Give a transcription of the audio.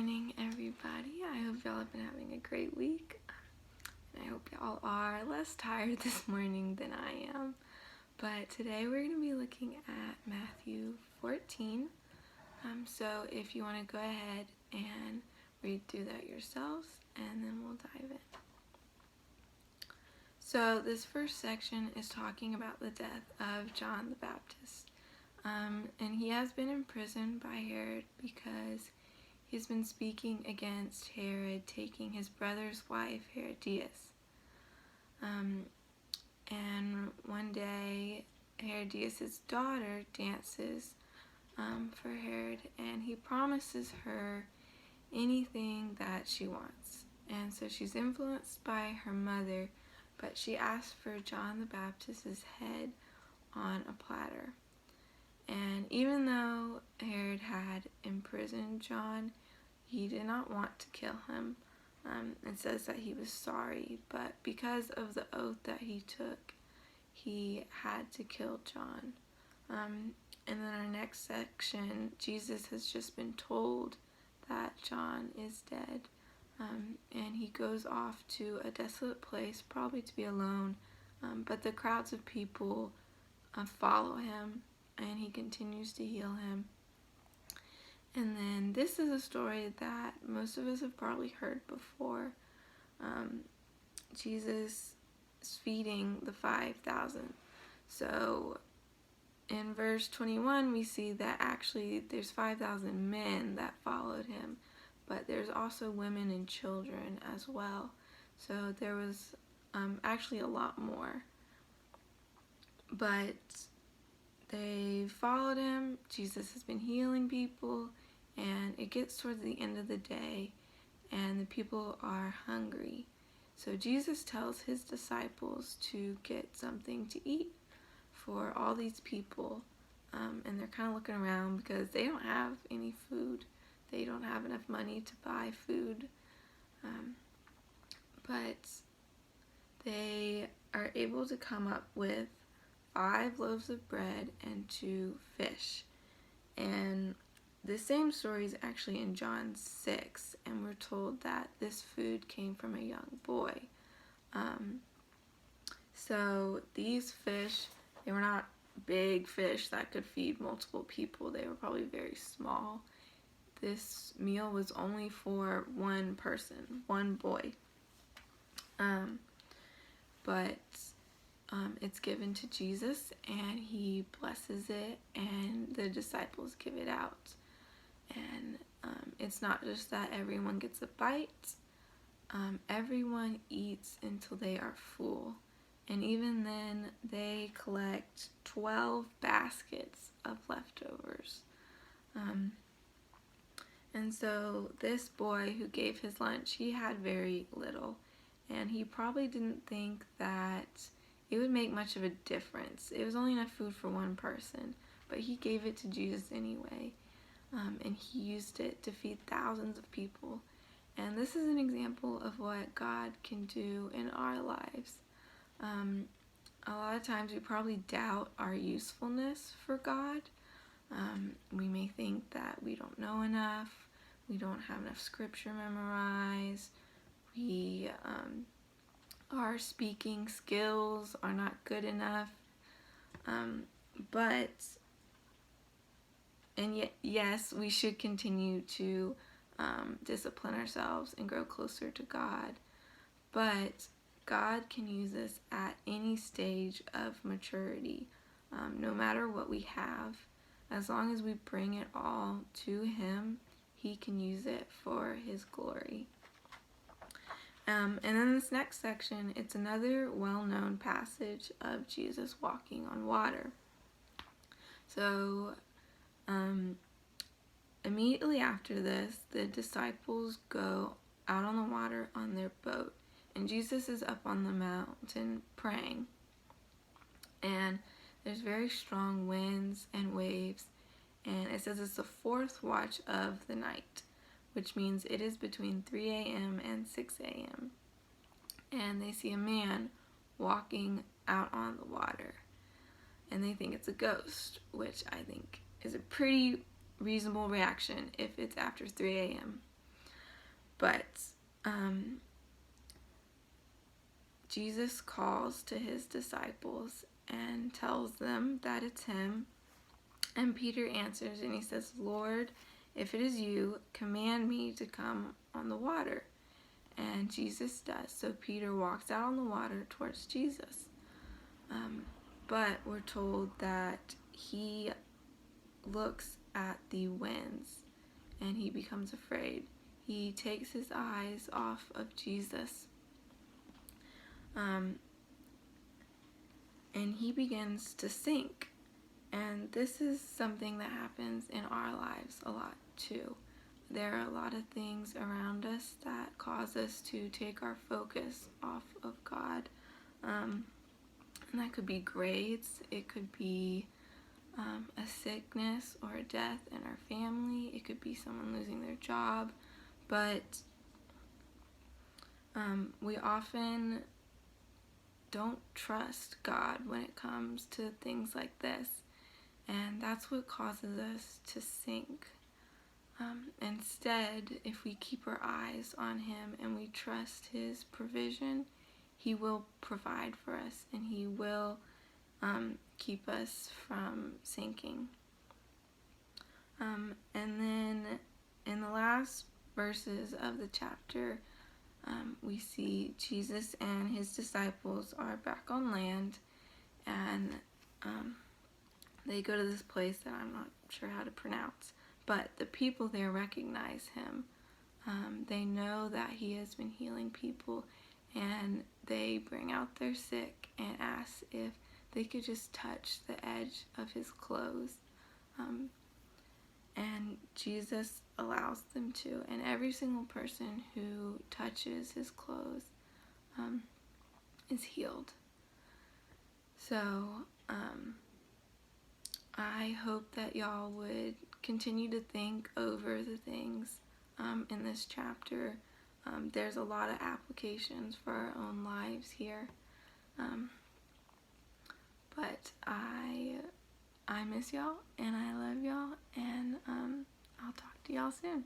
morning, everybody. I hope y'all have been having a great week. And I hope y'all are less tired this morning than I am. But today we're going to be looking at Matthew 14. So if you want to go ahead and read through that yourselves, and then we'll dive in. So this first section is talking about the death of John the Baptist. And he has been imprisoned by Herod because he's been speaking against Herod taking his brother's wife, Herodias. And one day, Herodias' daughter dances for Herod, and he promises her anything that she wants. And so she's influenced by her mother, but she asks for John the Baptist's head on a platter. And even though Herod had imprisoned John, he did not want to kill him. It says that he was sorry, but because of the oath that he took, he had to kill John. And then our next section, Jesus has just been told that John is dead. And he goes off to a desolate place, probably to be alone, but the crowds of people follow him, and he continues to heal him. And then this is a story that most of us have probably heard before. Jesus is feeding the 5,000. So in verse 21, we see that actually there's 5,000 men that followed him, but there's also women and children as well. So there was actually a lot more. But they followed him. Jesus has been healing people, and it gets towards the end of the day, and the people are hungry. So Jesus tells his disciples to get something to eat for all these people, and they're kind of looking around because they don't have any food. They don't have enough money to buy food, but they are able to come up with 5 loaves of bread and 2 fish. And the same story is actually in John 6, and we're told that this food came from a young boy. So these fish, they were not big fish that could feed multiple people. They were probably very small. This meal was only for one person, one boy. But it's given to Jesus, and he blesses it, and the disciples give it out. And it's not just that everyone gets a bite. Everyone eats until they are full. And even then, they collect 12 baskets of leftovers. And so this boy who gave his lunch, he had very little. And he probably didn't think that it would make much of a difference. It was only enough food for one person, but he gave it to Jesus anyway. And he used it to feed thousands of people. And this is an example of what God can do in our lives. A lot of times we probably doubt our usefulness for God. We may think that we don't know enough, we don't have enough scripture memorized, our speaking skills are not good enough. And yet, yes, we should continue to discipline ourselves and grow closer to God. But God can use us at any stage of maturity, no matter what we have. As long as we bring it all to Him, He can use it for His glory. And then this next section, it's another well-known passage of Jesus walking on water. So immediately after this, the disciples go out on the water on their boat, and Jesus is up on the mountain praying. And there's very strong winds and waves, and it says it's the 4th watch of the night, which means it is between 3 a.m. and 6 a.m. And they see a man walking out on the water, and they think it's a ghost, which I think is a pretty reasonable reaction if it's after 3 a.m. But Jesus calls to his disciples and tells them that it's him. And Peter answers and he says, "Lord, if it is you, command me to come on the water." And Jesus does. So Peter walks out on the water towards Jesus. But we're told that he looks at the winds and he becomes afraid. He takes his eyes off of Jesus. And he begins to sink. And this is something that happens in our lives a lot too. There are a lot of things around us that cause us to take our focus off of God. And that could be grades, it could be a sickness or a death in our family, it could be someone losing their job, but we often don't trust God when it comes to things like this, and that's what causes us to sink. Instead, if we keep our eyes on him and we trust his provision, he will provide for us and he will keep us from sinking. And then in the last verses of the chapter, we see Jesus and his disciples are back on land, and they go to this place that I'm not sure how to pronounce, but the people there recognize him. They know that he has been healing people, and they bring out their sick and ask if they could just touch the edge of his clothes. And Jesus allows them to, and every single person who touches his clothes is healed. So I hope that y'all would continue to think over the things in this chapter. There's a lot of applications for our own lives here. But I miss y'all and I love y'all, and I'll talk to y'all soon.